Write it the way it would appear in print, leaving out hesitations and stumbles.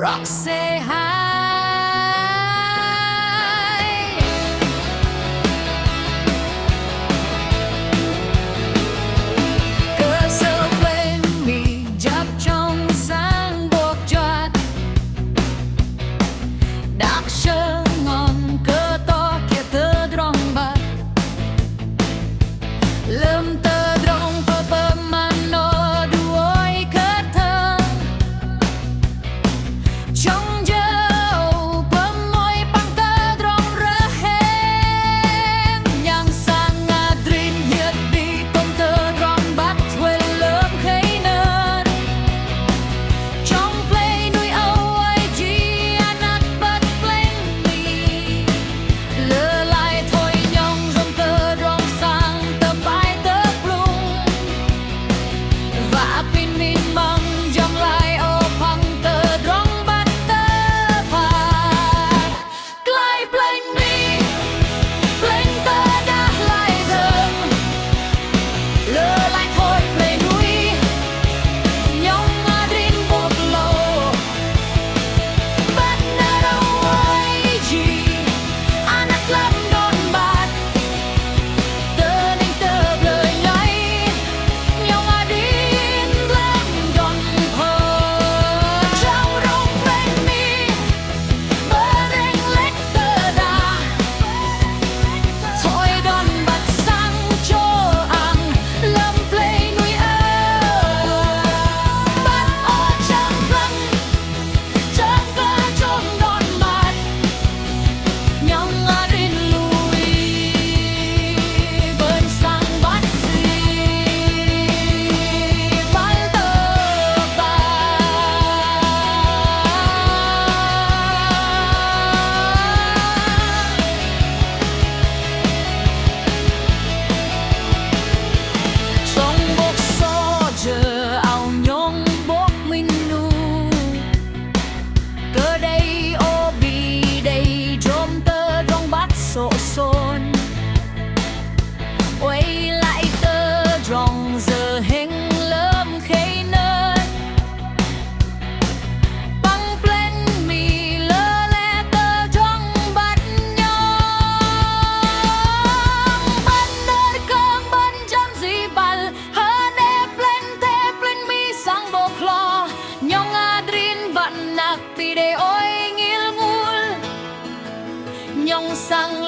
rock say hi. Cơ sơ lên mì chập trong sáng buộc chót đặc sơ ngon cơ to kia tơ drong bát lâm tơ drong pơ pơ mano đuôi khát thơ trong dâu pơ môi bằng tơ drong rơ hen nhang sang adrin hiệt đi tôm tơ drong bát thuê lớp khay nơ trong play nuôi âu ai chi anat bát play mi lơ lại thôi nhong rong tơ drong sang tơ pai tơ plung và pin min măng jong lại ô phăng tơ drong bát tơ pha klai play mi play tơ đã lại thơm lơ lại thôi play nuôi nhong adrin buộc lô bát nơ đâu ai chi anat lắm đón bát tơ ninh tơ lời ngay nhong adin lắm đón phơ trong rong play mi bơ reng lek tơ đà thôi đón bát sang cho ăn lâm play nuôi bát ô chẳng lắm chẳng cơ trong đón bát nhong adin lui bên sang bát gì bát tơ ba trong bốc so chờ ao nhong bốc mình nu cơ đây ô bì đây trôm tơ trong bát sổ xôn quay lại tơ trong giờ hình lớp khay nơn băng plen mì lơ lẹ tơ trong bát nhong bát nơ cơm bân chăm gì bal hơn e plen mi sang bốc lo nhong adrin vặn nạc pi de oi ngil ngul nhong sang